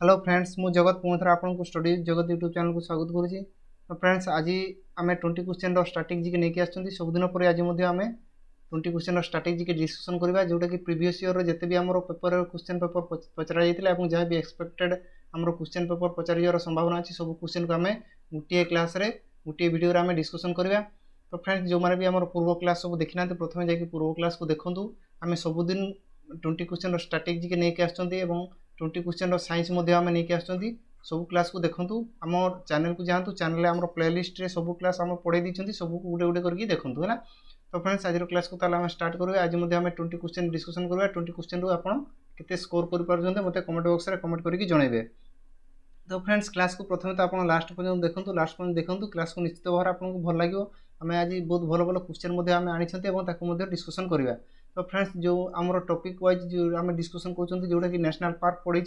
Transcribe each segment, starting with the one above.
Hello friends मु जगत पुणिथर आपको स्टडी जगत यूट्यूब चैनल को स्वागत करुँची। तो फ्रेंड्स आज आम 20 क्वेश्चन स्ट्रैटेजी के लेके आसुँच सबुदिन पर आज आम 20 क्वेश्चन स्ट्रैटेजी के डिस्कसन करवा जोटा कि प्रीवियस ईयर जिते भी आम पेपर क्वेश्चन पेपर पचरा जाता जहाँ भी एक्सपेक्टेड आम क्वेश्चन पेपर पचार संभावना अच्छी सब क्वेश्चन को आम गोटे क्लास गोटे वीडियो आम डिस्कसन करवा। तो फ्रेंड्स जो मैंने भी आम पूर्व क्लास सब देखी ना प्रथम जाकि पूर्व क्लास को देखूँ आम सबुदिन 20 क्वेश्चन स्ट्रैटेजी के लेके आसुँच 20 क्वेश्चन साइंस आम नहीं आसुँच सब क्लास को देखूँ आम चैनल को जातु चैनल आम प्लेलिस्ट रे सब क्लास आम पढ़े दी सब गोटे गोटे करके देखूँ है। तो फ्रेंड्स आज क्लास को ताला स्टार्ट करेंगे। आज आम 20 क्वेश्चन डिस्कसन करवा 20 क्वेश्चन रू आप केते स्कोर कर मत कमेंट बॉक्स में कमेंट करके जनइबे। तो फ्रेंड्स क्लास को प्रथम तो आप लास्ट पर्यटन देखूँ लास्ट पर्यटन देखूँ क्लास को निश्चित भाव आपको भल लगे। आम आज बहुत भल भल क्वेश्चन आम आनी डिस्कसन करवा। तो फ्रेंड्स जो आम टॉपिक वाइज जो आम डिस्कसन कर जोटा कि नेशनल पार्क पढ़ी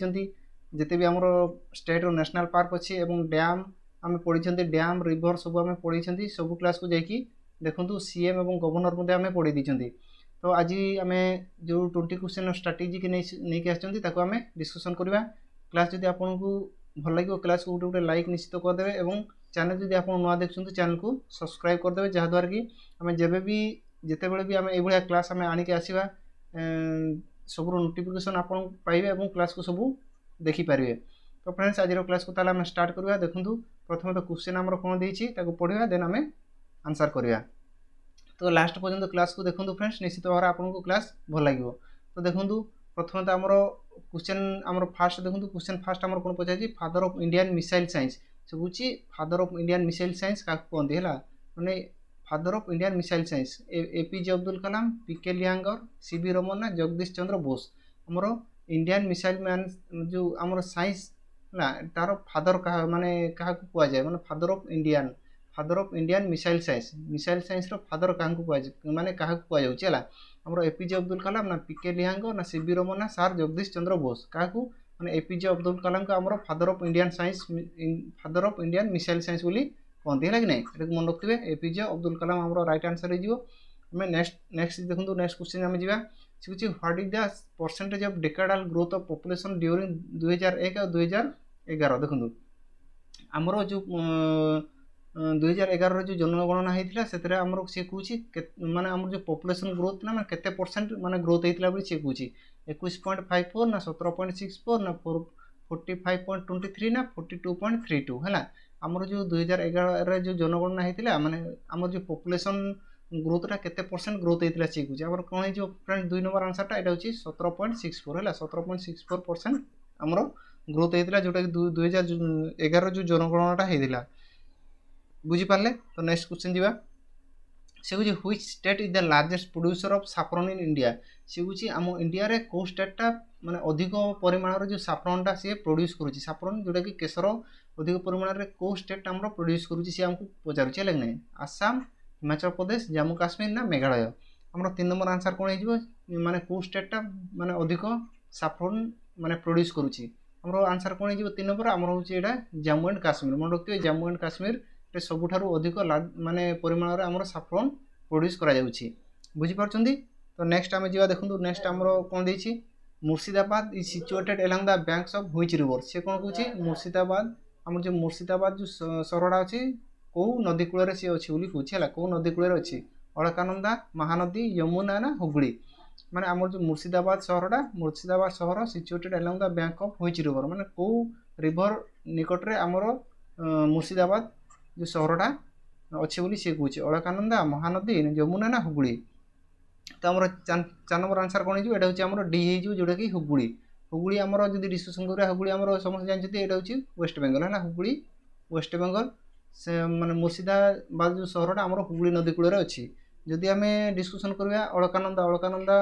जिते भी आम स्टेट रो नेशनल पार्क अच्छी एवं डैम आम पढ़ी डैम रिवर सब आम पढ़ी सब क्लास को जाकि देखूँ सीएम और गवर्नर आम पढ़ी दी। तो आज आम जो 20 क्वेश्चन स्ट्रैटेजी के नहीं आसो आम डिस्कसन करवा। क्लास जब आपको भल लगे क्लास को गोटे गोटे लाइक निश्चित करदे और चैनल जब आप नुआ देखते चैनल को सब्सक्राइब करदे जहाँद्वारा कि आम जब भी जिते बड़े भी आम ये क्लास आम आणिक आसवा सब नोटिफिकेशन आप पाइबे और क्लास को सब देखिपारे। तो फ्रेंड्स आज क्लास को ताला स्टार्ट करवा। देखूँ प्रथम तो क्वेश्चन आमर कौन देती पढ़ा देन आम आंसर करवा। तो लास्ट पर्यंत क्लास को देखूँ फ्रेंड्स निश्चित भाव आपको क्लास भल लगे। तो देखूँ प्रथम तो आमर क्वेश्चन आमर फास्ट देखूँ क्वेश्चन फास्ट आमर कौन पचार father of Indian missile science से हूँ father of Indian missile science क्या कहते हैं मैंने father of Indian missile science APJ Abdul Kalam P K Iyengar C V Raman Jagadish Chandra Bose आमर इंडियन मिसाइल मैन जो आमर साइंस ना तार फादर क्या माने क्या कहुए माने father of Indian missile science father क्या कहुए माने क्या कहुए आमर एपीजे अब्दुल कलाम ना पीके लियांगर ना सीवी रमन्ना सार जगदीश चंद्र बोस क्या माने एपीजे अब्दुल कलाम को आमर father of Indian science father of Indian missile science बोली कहते है कि नहीं ये मन रखिए एपीजे अब्दुल कलाम आम राइट आंसर हो। नेक्स्ट देखो नेक्स्ट क्वेश्चन आम जा what is the percentage of decadal growth of population during 2001 और 2011। देखो आमर जो 2011 जो जनगणना होता से आमर सी कहूँ माने आम जो पॉपुलेशन ग्रोथ ना केते परसेंट माने ग्रोथ होता सी कहूँ 21.54 ना 17.64 ना 45.23 ना 42.32 है। आमर जो 2011 जो जनगणना होता माने आमर जो पॉपुलेशन ग्रोथ केते परसेंट ग्रोथ होता सी कहूँ आमर कौन हो फ्रेंड्स 2 नंबर आंसरटा यहाँ हूँ 17.64 है 17.64% आमर ग्रोथ होता जोटा कि 2011 जो जनगणनाटा होता बुझीपारे। तो नेक्स्ट क्वेश्चन जी से हूँ which state is the largest producer of saffron in India से हूँ आम इंडिया रे को स्टेटा माने अधिक परिमाण जो सैफ्रॉनटा सी प्रोड्यूस करुँच सैफ्रॉन जोटा कि केशर अधिक परिमाण में को स्टेट आम प्रोड्यूस करुँच सी आमको पचारुचे है नहीं आसाम हिमाचल प्रदेश जम्मू काश्मीर ना मेघालय। आम 3 नंबर आंसर कौन हो माने को स्टेटा माने अधिक सैफ्रॉन माने प्रोड्यूस करुँच आम आंसर कौन हो 3 नंबर आमर हूँ यहाँ जम्मू एंड काश्मीर मन रखिए जम्मू एंड काश्मीर सबुठारु अधिक माने परिमाण में आमर सैफ्रॉन प्रोड्यूस करा जाउछि बुझिपारछन्ती। तो नेक्स्ट आम जा देखो नेक्स्ट आमर कौन देछि Murshidabad is situated along the banks of which river से कौन कहूँ मुर्शिदाबाद आमर जो मुर्शिदाबाद जो सहरटा अच्छी कौ नदी कूल सी अच्छी बोली कहूँ है कौ नदी कूल अच्छी अलकानंदा महानदी यमुना ना हुगली माने आमर जो मुर्शिदाबाद सहर situated along the bank of which river माने कौ रिवर निकट रे आमर मुर्शिदाबाद जो सहरटा अच्छे बोली सी कहूँ अलकानंदा महानदी यमुना ना हुगली। तो आम 4 नंबर आंसर कौन हो यहाँ हूँ डी हो जोटा कि हुगली हुगली आमर जो डिस्कसन करा हुगली आमर समस्त जानते यहाँ हूँ वेस्ट बेंगल है हुगली वेस्ट बेंगल से माने मुर्शिदाबाद जो सहरटा आमर हुगली नदी कूल अच्छी। जदि आम डिस्कसन करवा अलकानंदा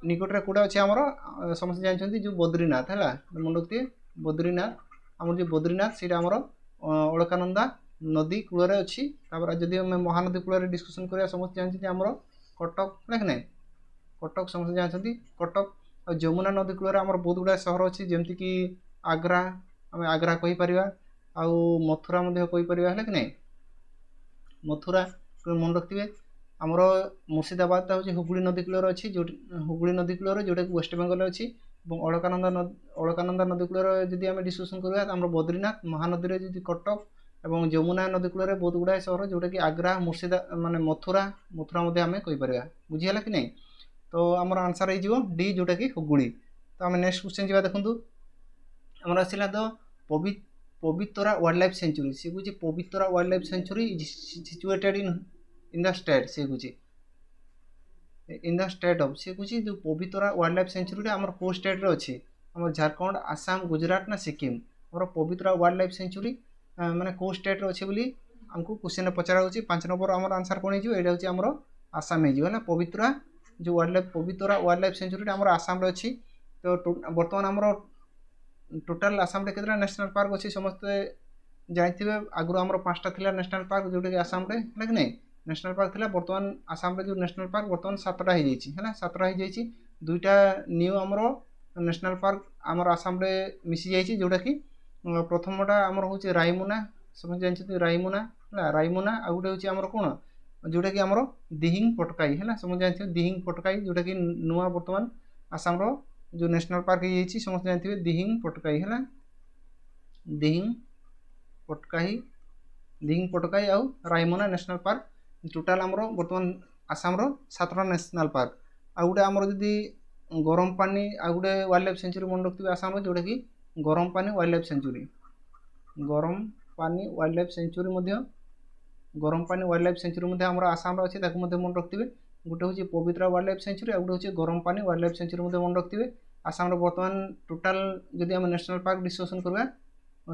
निकट में कौटा अच्छे आमर समस्त जानते जो बद्रीनाथ है मन रखिए बद्रीनाथ आमर जो बद्रीनाथ से आमर अलकानंदा नदी कूल अच्छी। जदि आम महानदी कूल डिस्कसन करा समस्त जानते आमर कटक है कि कटक समस्त जानते कटक और यमुना नदी कूल आमर बहुत गुड़ा सहर अच्छी जमती कि आग्रा आम आग्रा कहीपर आउ मथुरा कहीपर है कि नहीं मथुरा मन रखिए आमर मुर्शिदाबाद हूँ हुगुड़ी नदी कूलर अच्छी जो हुगुड़ी नदी कूलर जोटा कि वेस्ट बेंगल अच्छी अलकानंदा नदी कूलर जदि आम डिस्कसन करवा आम बद्रीनाथ महानदी जी कटक और यमुना नदी कूलर बहुत गुड़ाए सहर जोटा कि आग्रा मुर्शिदा माने मथुरा आम कहीपर बुझीगला कि नहीं। तो आमर आंसर हो डी जोटा कि हुगुड़ी। तो आम नेक्स्ट क्वेश्चन जा देखूँ आमर आसला तो पवित्रा वाइल्ड लाइफ सेंचुरी सी कौन Pobitora wildlife sanctuary is situated in the state सी कौन इन द स्टेट ऑफ सी कौन जो पवित्रा वाइल्ड लाइफ सेंचुरी आमर को स्टेट रे अच्छी आम झारखंड आसाम गुजरात ना सिक्किम आमर पवित्रा वाइल्ड लाइफ सेंचुरी माने को स्टेट रे अच्छी बोली आमको क्वेश्चन पचरा होची 5 नंबर आमर आंसर कोन हिजो एटा होची आमर आसाम हिजो ना पवित्रा जो वाइल्ड लाइफ पवित्रा वाइल्ड लाइफ सेंचुरी आमर आसाम रे अच्छी। तो वर्तमान आमर टोटाल आसाम रे केतरा नेशनल पार्क अच्छी समस्त जाइथिबे आगु आमर 5टा थिला नेशनल पार्क जोटा कि आसाम रे है कि नहीं नेशनल पार्क थिला वर्तमान आसाम रे जो नेशनल पार्क वर्तमान 7टा हो जाइछि है ना 7टा हो जाइछि 2टा न्यू आमर नेशनल पार्क आमर आसाम रे मिसी जाइछि जोटा कि प्रथमटा आमर होछि रायमुना समझ जानछि रायमुना है रायमुना आ गुटे होछि आमर कोन जोटा कि आमर दिहिंग पटकाई है ना समझ जानछि दिहिंग पटकाई जोटा कि नुआ वर्तमान आसाम रो जो नेशनल पार्क हो समस्त जानते दिहिंग पटकाई है दिहिंग पटकाई आउ रायमना नेशनल पार्क टोटाल आमर वर्तमान आसाम रो 7टा नेशनल पार्क आ गुटे आमर जदि गरम पानी आ गुटे वाइल्ड लाइफ सेंचुरी मन रखिबे आसाम रो जोटा कि गरम पानी वाइल्ड लाइफ सेंचुरी गरम पानी वाइल्ड लाइफ सेंचुरी मध्य गरम पानी वाइल्ड लाइफ सेंचुरी मध्य आमर आसाम रो अछि ताकु मध्य मन रखिबे गोटे हूँ पवित्रा वाइल्ड लाइफ सेंचुरी आ गोटे हूँ गरम पानी वाइल्ड लाइफ सेंचुरी मध्य मन रखिए आसाम बर्तमान टोटाल जदि आम नेशनल पार्क डिस्कसन करवा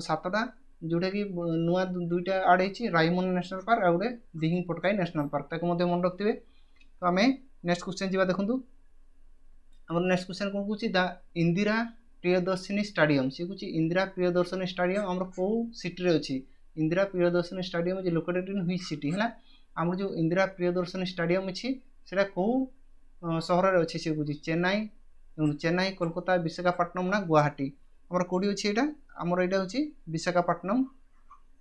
7टा जोटा कि नुआ 2टा आड होती रायमना नेशनल पार्क आ गए दिहिंग पटकाई नेशनल पार्क ताकू मन रखिए। तो आम नेक्स्ट क्वेश्चन जा देखूँ आम नेक्स्ट क्वेश्चन कौन कौन द इंदिरा प्रियदर्शिनी स्टाडियम सी कौन इंदिरा प्रियदर्शिनी स्टाडियम आम कौ सिटी अच्छी Indira Priyadarshini stadium is located in which city है आम जो इंदिरा प्रियदर्शिनी स्टाडियम अच्छी से कौ सहर अच्छी सी कौन चेन्नई कोलकाता विशाखापट्टनम ना गुवाहाटी आमर कौटी अच्छी यहाँ आमर यहाँ हूँ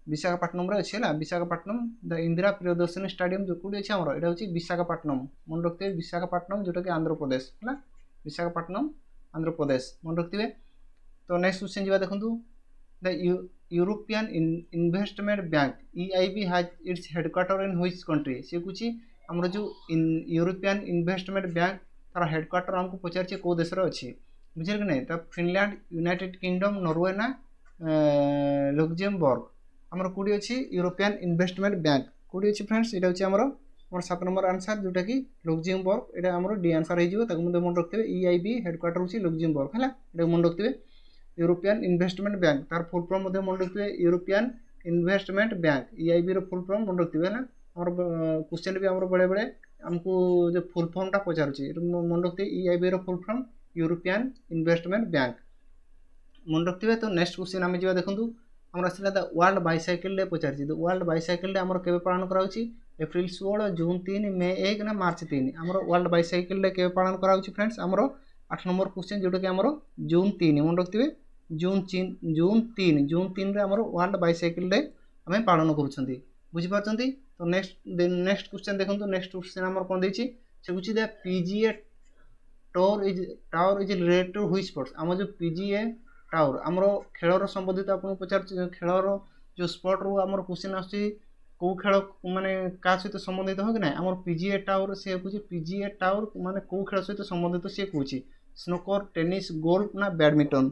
विशाखापट्टनम अच्छी है विशाखापट्टनम द इंदिरा प्रियदर्शिनी स्टाडियम जो कौटी अच्छी आमर यहाँ हूँ विशाखापट्टनम मन रखिए विशाखापट्टनम जोटा कि आंध्र प्रदेश है विशाखापट्टनम आंध्र प्रदेश मन रखिए। तो नेक्स्ट क्वेश्चन जा देखूँ the European investment bank EIB has its headquarter in which country सी कुछ आमर जो यूरोपियन इन्वेस्टमेंट बैंक तार हेडक्वार्टर आमको पचार कौ देश अच्छी बुझे कि नहीं तो फिनलैंड यूनाइटेड किंगडम नॉर्वे ना लक्जमबर्ग आमर कौटी अच्छी यूरोपियन इन्वेस्टमेंट बैंक कौटी अच्छी फ्रेंड्स यहाँ हूँ आमर 7 नंबर आंसर जोटा कि लक्जमबर्ग यहाँ आमर डी आंसर हो मन रखिए EIB हेडक्वार्टर हूँ लक्जमबर्ग है मन रखिए। यूरोपियन इन्वेस्टमेंट बैंक तार फुल फॉर्म मन रखिए यूरोपियन इन्वेस्टमेंट बैंक EIB रो फुल फॉर्म मन रखिए है आमर क्वेश्चन भी आमर बड़े बड़े आमको जो फुल फॉर्मटा पचारुचे मन रखिए EIB रो full form European investment bank मन रखिए। तो नेक्स्ट क्वेश्चन आम जा देखूँ आमर आसला द वर्ल्ड बाइसाइकेल डे पचार द वर्ल्ड बाइसाइकेल डे आमर केबे पालन कराउची एप्रिल 16 जून 3 मे 1 ना मार्च 3 आमर वर्ल्ड बाइसाइकेल डे केबे पालन कराउची फ्रेंड्स आमर 8 नंबर क्वेश्चन जोटा कि आमर जून 3 मन रखिए जून 3 रे आमर वर्ल्ड बाइसाइकेल डे आम पालन करुँच बुझीपार। तो नेक्स्ट क्वेश्चन देखो नेक्स्ट क्वेश्चन आमर कौन देछि से कुछ the PGA tower is related to which sports आम जो PGA टावर आमर खेलर संबंधित आपको पचार खेलर जो स्पोर्ट रू आमर क्वेश्चन आसुची कौ खेल माने क्या सहित संबंधित हो कि ना आमर PGA टावर से कौन PGA टावर माने कौ खेल सहित संबंधित सी कौन स्नोकर टेनिस गोल्फ ना बैडमिंटन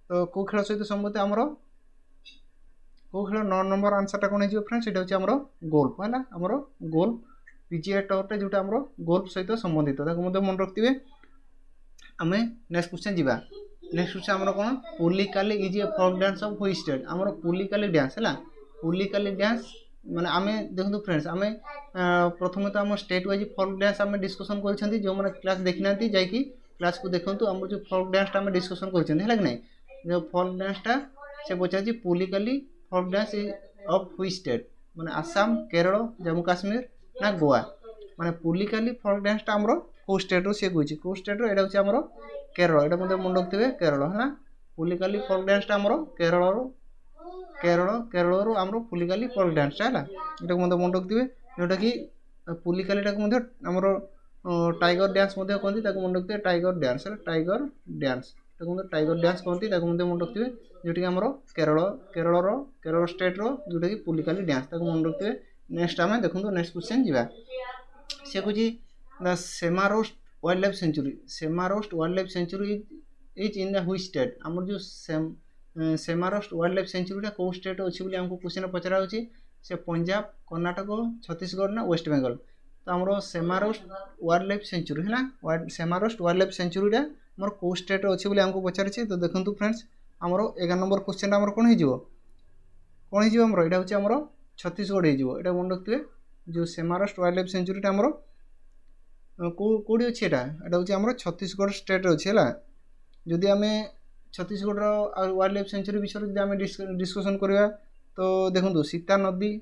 तो कौ खेल सहित संबंधित आमर कौ खेल 9 नंबर आंसरटा कौन हो फ्रेंड्स ये हूँ आमर गोल्फ है आमर गोल्फ PGA टावरटा जोटा आमर गोल्फ सहित संबंधित मन रखिए। आम नेक्स्ट क्वेश्चन जी नेक्स्ट क्वेश्चन आमर कौन Pulikali is a folk dance of which state आमर पुलिकाली डांस है पुलिकाली डांस माने आम देखो फ्रेंड्स आम प्रथम तो आम स्टेट वाइज फोक डांस आम डिस्कसन कर जो मैंने क्लास देखी ना जाकि क्लास को देखूँ आम जो फोक डांसटा आम डिस्कसन कर कि नहीं जो फोक डांसटा से पचार Pulikali folk dance of which state माने आसाम केरल जम्मू काश्मीर ना गोवा माने पुलिकाली फोक डांसटा आमर कौ स्टेट रो सी कौच कौ स्टेट यहाँ हूँ आमर केरल यहाँ मतलब मन रखिए केरल है पुलिकाली फोक डांसटा आमर केरल आमर पुलिकाली फोक डांसटा है मतलब मन रखिए जोटा कि पुलिकालीटा को आमर टाइगर डांस कहते मन रखिए टाइगर डांस है टाइगर डांस टाइगर डांस कहते मन रखिए जोटी आम केरल स्टेट जोटा कि पुलिकाली डांस मन रखिए। नेक्स्ट आम देखो नेक्स्ट क्वेश्चन जा सी कह the Semarsot wildlife sanctuary Semarsot wildlife sanctuary is in the which state आमर जो सेमारोस्ट वाइल्ड लाइफ सेंचुरीटा कौ स्टेट अच्छी आमको क्वेश्चन पचरा होची से पंजाब कर्नाटक छत्तीसगढ़ ना वेस्ट बेंगल। तो आमर सेमारोस्ट वाइल्ड लाइफ सेंचुरी है सेमारोस्ट वाइल्ड लाइफ सेंचुरीटा आमर कौ स्टेट अच्छी आमको पचारे। तो देखो फ्रेंड्स आमर 11 नंबर क्वेश्चन आमर कौन हो आमर यहाँ हूँ आमर छत्तीसगढ़ हो मन रखिए जो सेमारोस्ट वाइल्ड लाइफ सेंचुरीटा आमर कौटी अच्छी यहाँ हूँ आमर छत्तीसगढ़ स्टेट अच्छी है। जदि आम छत्तीसगढ़ वाइल्ड लाइफ सेंचुरी विषय जब आम डिस्कसन करवा तो देखो सीता नदी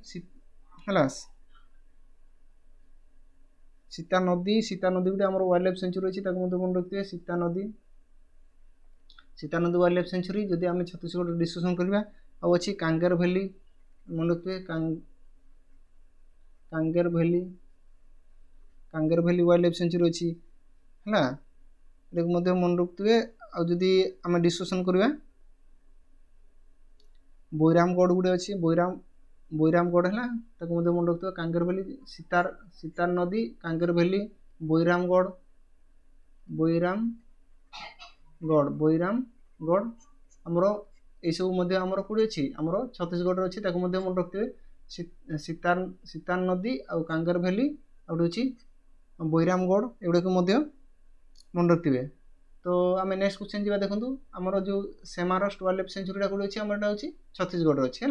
है सीता नदी गोटे आमर वाइल्ड लाइफ सेंचुरी अच्छी मन रखिए सीता नदी वाइल्ड लाइफ सेंचुरी जदि आम छत्तीसगढ़ डिस्कसन करवा आउ अच्छी कांगेर वैली मन रखिए Kanger valley wild life sanctuary अच्छी है मन रखिए। आदि आम डिस्कसन करवा बैरामगढ़ गोटे अच्छी बैरामगढ़ है मन रखिए कांगेर वैली सीतार नदी कांगेर वैली बैरामगढ़ आमर सब आमर कौटी अच्छी आमर छत्तीसगढ़ अच्छी मन रखिए सीतार नदी आउ कांगेर वैली आउट अच्छी बैरामगढ़ एगुड़ा मन रखिए। तो आम नेक्स्ट क्वेश्चन जी देखो आमर जो सेमारोस्ट वाइल्ड लाइफ सेंचुरीटा कौटी अच्छी आमर हूँ छत्तीसगढ़ अच्छी है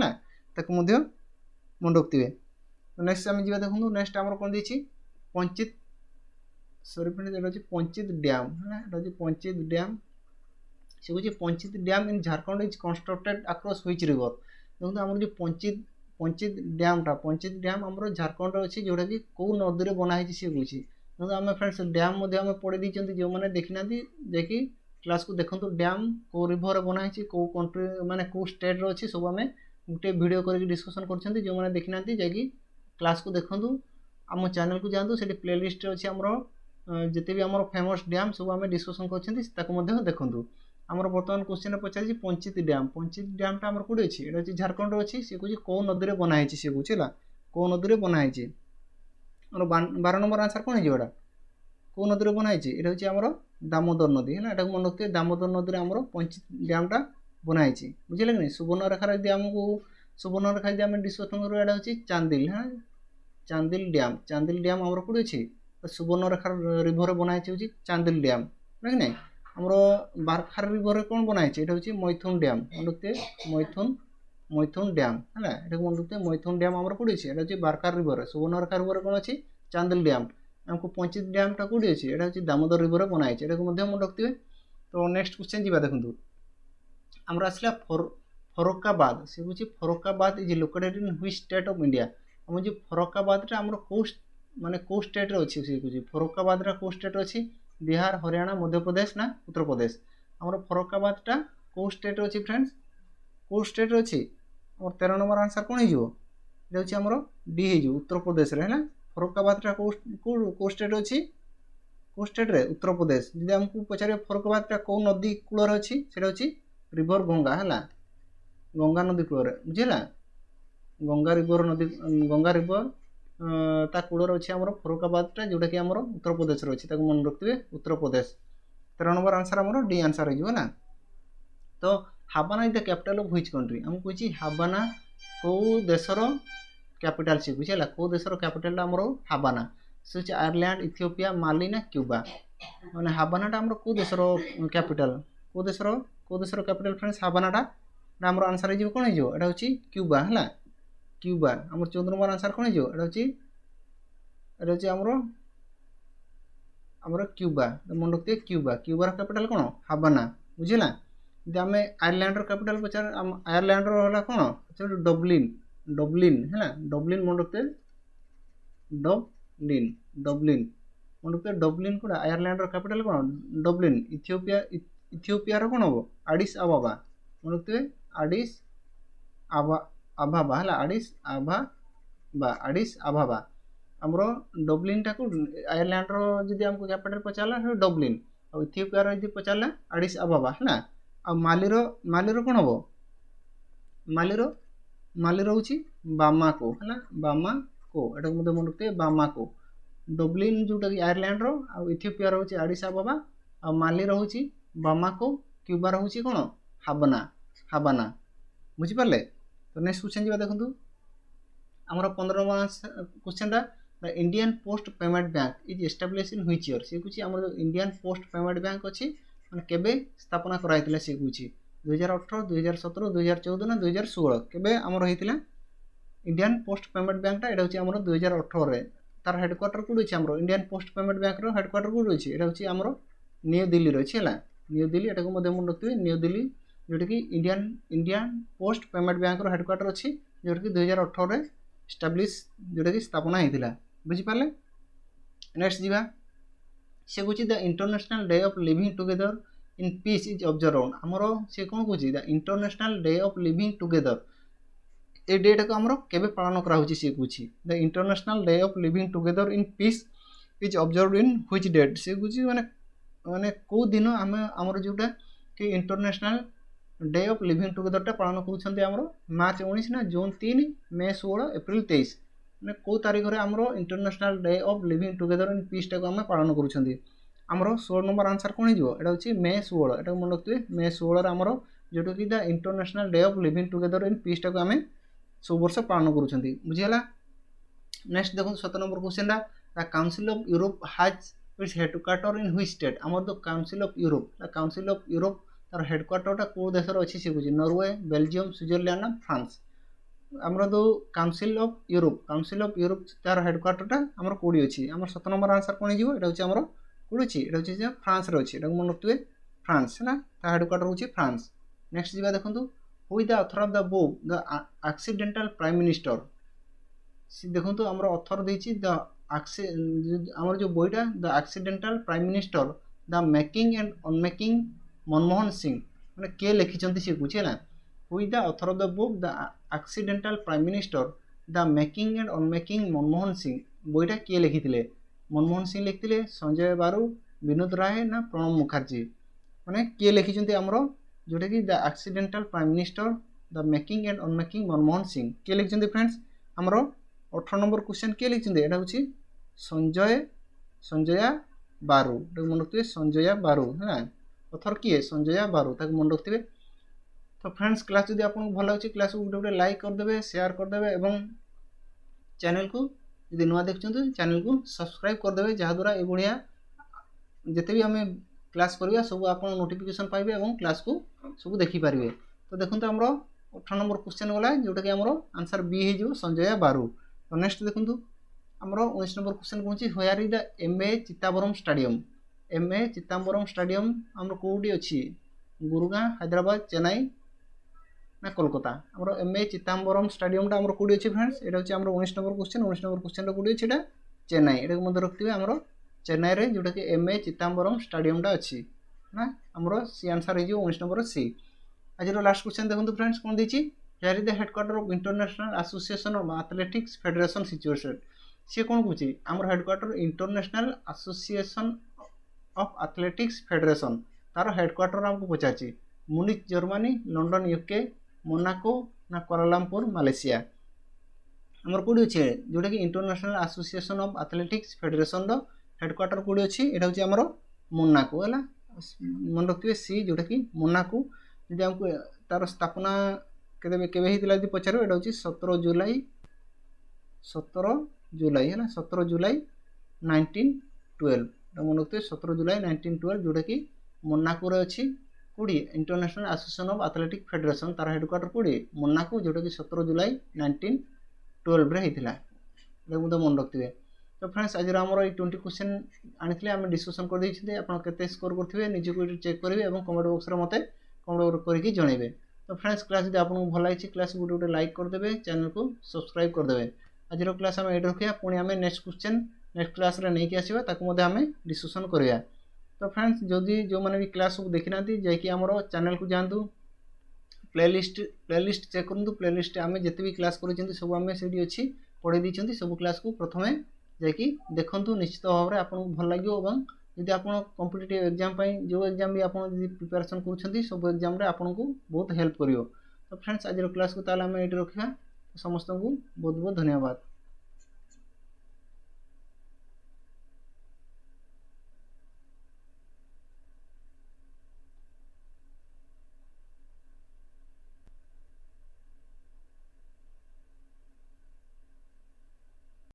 मन रखिए। तो नेक्स्ट आम जा देखो नेक्स्ट आमर कौन देती Panchet sorry friends Panchet dam है पंचित डैम से कह Panchet dam in Jharkhand is constructed across which river. देखो आम जो पंचित डैम आमर झारखंड अच्छी जोटा कि कौ नदी में बनाई सी कौन देखो आम फ्रेंड्स डैम पढ़ी देते जो मैंने देखी ना जाकि क्लास को देखो डैम कौ रिवर बनाई कौ कंट्री माने कौ स्टेट अच्छी सब आम गोटे वीडियो करके डिस्कसन कर जो मैंने देखी ना जाकि क्लास को देखूँ आम चैनल को जातु से प्लेलिस्ट अच्छी आमर जिते भी आम फेमस डैम सब आम डिस्कसन कर देखूँ। आमर बर्तमान क्वेश्चन पचार पंचित डैमटा आमर कौटी अच्छी यहाँ अच्छी झारखंड अच्छी सी कह कौ नदी में बनाई सी कौच है कौ नदी में बनाई और 12 नंबर आंसर कौन है कौ नदी में बनाई यहाँ हूँ आमर दामोदर नदी है यहाँ मन रखिए दामोदर नदी में आमर पंचित डैमटा बनाई बुझे कि नहीं। सुवर्णरेखा यदि आमको सुवर्णरेखा यदि आम डिस्कसन कर यहाँ हूँ चांदिल है चांदिल डैम आमर कौटी अच्छी सुवर्णरेखा रिवर बनाई हूँ चांदिल डैम है कि नहीं। आमर बारखार रिवर कौन बनाई यहाँ हूँ मैथुन डैम मन रखिए मैथुन डैम है ये मन रखिए मैथुन डैम आमर कौटी अच्छी यहाँ हूँ बारखार रिवर सुवर्णरेखा रिवर कौन अच्छी चांदिल डैम आमको पंचित डैमटा कौटी अच्छी यहाँ हूँ दामोदर रिवर बनाई यहाँ मन रखिए। तो नेक्स्ट क्वेश्चन जी देखो आमर आसला फरक्काबाद से कह Farrukhabad is located in which state of India आम जो फरक्काबाद आमर कौ माने कौ स्टेट अच्छी से कह फरक्काबाद कौ स्टेट अच्छी बिहार हरियाणा मध्य प्रदेश ना उत्तर प्रदेश आमर फरक्काबादटा कौ स्टेट अच्छी फ्रेंड्स कौ स्टेट अच्छी आम 13 नंबर आंसर कौन हो आमर डी हो उत्तर प्रदेश है फरक्काबादटा कौ स्टेट अच्छी कौ स्टेट रे उत्तर प्रदेश। जब आमको पचारे फरक्काबादटा कौ नदी कूल अच्छी से रिवर गंगा है गंगा नदी कूल बुझेगा गंगा रिवर नदी गंगा रिवर ता कूलर अच्छी आमर फरक्काबादटा जोटा कि आमर उत्तर प्रदेश अच्छी मन रखिए उत्तर प्रदेश। 13 नंबर आंसर आमर डी आंसर हो। तो Havana is the capital of which country आमको कही हाबाना कौ देशर कैपिटल से बुझे कौ देशर कैपिटल आमर हाबाना से आयरलैंड इथियोपिया माली ना क्यूबा मैंने हाबानाटा आमर कौ देशर कैपिटल कौ देशर कैपिटल फ्रेंड्स हाबानाटा आमर आंसर हो कौन हो यहाँ हूँ क्यूबा है क्यूबा आमर 14 नंबर आंसर कौन हो यहाँ हूँ आमर क्यूबा मन रखिए क्यूबार कैपिटल कौन हाबाना बुझेगा। जब आम आयरलैंड कैपिटल पचार आयरलैंड है कौन डबलिन है डबलिन मन रखिए डबलिन मन रखिए डबलिन कौन आयरलैंड कैपिटल कौन डबलिन इथियोपिया कौन हम आडिस आबाबा मन रखिए आडिस आबाबा है आडिस आबाबा आमर डब्लिन टाक आयरलैंड जदि आमको कैपिटल पचारा डब्लिन और इथियोपिया यदि पचारा आडिस अबाबा है आ मालीर कौन हम मालीर मालीर हूँ बामाको है बामाको एटा मत मन रखिए बामाको डब्लिन जोटा कि आयरलैंड इथियोपिया हूँ आडिस अबाबा आ मालीर हूँ बामाको क्यूबार हूँ कौन हाबना हाबाना बुझिपारे। तो नेक्स्ट क्वेश्चन जी देखो आमर 15 question the Indian post payment bank is establish in which year सी कुछ आमर इंडियन पोस्ट पेमेंट बैंक अच्छी मैंने केबे स्थापना कराइला सी कुछ 2018 2017 2014 ना 2016 केबे आमर होइतिला इंडियन पोस्ट पेमेंट बैंकटा एटा होची आमर 2018 रे तार हेडक्वार्टर कोड अछि आमर इंडियन पोस्ट पेमेंट बैंक रो हेडक्वार्टर कोड अछि एटा होची आमर न्यू दिल्ली रो अछि हला न्यू दिल्ली एटा को मध्य मन रखिबे न्यू दिल्ली जोटा कि इंडियन पोस्ट पेमेंट बैंक रो हेडक्वार्टर अछि जोटा कि 2018 रे एस्टाब्लिश जोटा कि स्थापना होइतिला बुझिपारले। नेक्स्ट जीवा से कुछ the international day of living together in peace is observe आमर से कौन कुछ the international day of living together ए डेटा को आमर केबे पालन करा होची से कुछ the international day of living together in peace is observe in which date से कुछ माने माने को दिन आमे आमर जोटा कि international day of living together टा पालन करूछन्ते आमर मार्च 19 ना जून 3 मे 16 एप्रिल 23 माने को तारीख रे आमर international day of living together in piece टा को आमे पालन करूछन्ते आमर 16 नंबर आंसर कोन हिजो एटा होची मे 16 एटा मन रखते मे 16 रे आमर जोटा कि the international day of living together in piece टा को आमे सब वर्ष पालन करूछन्ते बुझियला। नेक्स्ट देखो 17 number question the council of Europe has its headquarter in which state आमर द काउंसिल ऑफ यूरोप तार हेडक्वार्टर को देश अच्छी सी कुछ नॉर्वे बेल्जियम स्विट्जरलैंड ना फ्रांस आमर दो काउंसिल ऑफ यूरोप तार हेडक्वार्टर आमर कोड़ी अच्छी आमर 17 नंबर आंसर कौन हो आमर कोड़ी अच्छी एटा फ्रांस रे अच्छी मन रखिए फ्रांस है ता हेडक्वार्टर हूँ फ्रांस। नेक्स्ट जी देखो who is the author of the book the accidental prime minister देखो आमर ऑथर देछि द आमर जो बोईटा the accidental prime minister the making and unmaking Manmohan Singh मैंने किए लिखिं सी कुछ है who is the author of the book the accidental prime minister the making and unmaking Manmohan Singh बोईटा किए लिखी मनमोहन सिंह लिखते संजय बारू विनोद राय ना प्रणब मुखर्जी मैंने किए लिखिं आमर जोटा कि the accidental prime minister the making and unmaking Manmohan Singh किए लिखिं फ्रेंड्स आमर 18 नंबर क्वेश्चन किए लिखिं एटा हूँ संजया बारू मन रखिए संजया बारू है ऑथर किए संजया बारू ताक मन रखिए। तो फ्रेंड्स क्लास जब आपको भल लगे क्लास को गोटे लाइक करदे शेयर करदे और चैनल को यदि नुआ देखते चैनल को सब्सक्राइब करदे जहाद्वारा ये जिते भी आम क्लास करवा सब आप नोटिफिकेशन पाइबे और क्लास को सब देखिपारे। तो देखो आमर 18 नंबर क्वेश्चन गला जोटा कि आमर आंसर बी हो संजया बारू। तो नेक्स्ट देखो आमर 19 नंबर क्वेश्चन कौन where is the M A Chidambaram stadium M A Chidambaram stadium आमर कौटी अच्छी गुरुगाँव हैदराबाद चेन्नई ना कोलकाता आमर एमए चित्ताबरम स्टेडियम आमर कौटी अच्छी फ्रेंड्स एटा होची आमर 19 नंबर क्वेश्चन कौटी अच्छी एटा चेन्नई एटा मध्य रखिए आमर चेन्नई रे जोटा कि एमए चित्ताबरम स्टेडियम अच्छी ना आमर सी आंसर हो 19 नंबर सी। आज लास्ट क्वेश्चन देखो फ्रेंड्स कौन देछि here is the headquarter of international association of athletics federation situated सी कौन कौच आमर headquarter international association of athletics federation तार हेडक्वार्टर आमको पचार Munich Germany London UK Monaco ना कोलालमपुर मालेशिया आमर कौटी अच्छे जोटा कि international association of athletics federation headquarter कौटी अच्छी यहाँ हूँ आमर मोनाको है मन रखिए सी जोटा कि मोनाको जब आमको तार स्थापना के पचार यहाँ हूँ 17 जुलाई है 17 जुलाई 1912 मन रखिए 17 जुलाई 1912 जोटा कि मोनाको अच्छी कौड़ी international association of athletic federation तार हेडक्वार्टर कौड़ी मोनाको जोटा कि 17 जुलाई 1912 रे होता है मन रखिए। तो फ्रेंड्स आज आमर ये 20 क्वेश्चन आनी आम डिस्कसन कर आपते स्कोर करेंगे निजको चेक करेंगे और कमेंट बॉक्स में मत कमेंट करके जनइबे। तो फ्रेंड्स क्लास जब आपको भल लगी क्लास गोटे लाइक करदे चैनल को सब्सक्राइब करदे। आज क्लास आम ये रखा पुणी आम नेक्स्ट क्वेश्चन नेक्स्ट क्लास रे नहीं आसवा ताकू आम डिस्कसन करवा। तो फ्रेंड्स जदि जो मैंने भी क्लास सब देखी ना जाकि आमर चैनल को जातु प्लेलिस्ट चेक करूँ प्लेलिस्ट आम जिते भी क्लास कर सब आम से अच्छी पढ़े सब क्लास को प्रथम ଯାଇକି ଦେଖନ୍ତୁ, ନିଶ୍ଚିତ ଭାବରେ ଆପଣଙ୍କୁ ଭଲ ଲାଗିବ। ଏବଂ ଯଦି ଆପଣ କମ୍ପିଟିଟିଭ୍ ଏକ୍ଜାମ୍ ପାଇଁ ଯେଉଁ ଏକ୍ଜାମ୍ ବି ଆପଣ ଯଦି ପ୍ରିପାରେସନ୍ କରୁଛନ୍ତି, ସବୁ ଏକ୍ଜାମ୍ରେ ଆପଣଙ୍କୁ ବହୁତ ହେଲ୍ପ କରିବ। ତ ଫ୍ରେଣ୍ଡସ୍, ଆଜିର କ୍ଲାସ୍କୁ ତାହେଲେ ଆମେ ଏଇଠି ରଖିବା। ସମସ୍ତଙ୍କୁ ବହୁତ ବହୁତ ଧନ୍ୟବାଦ।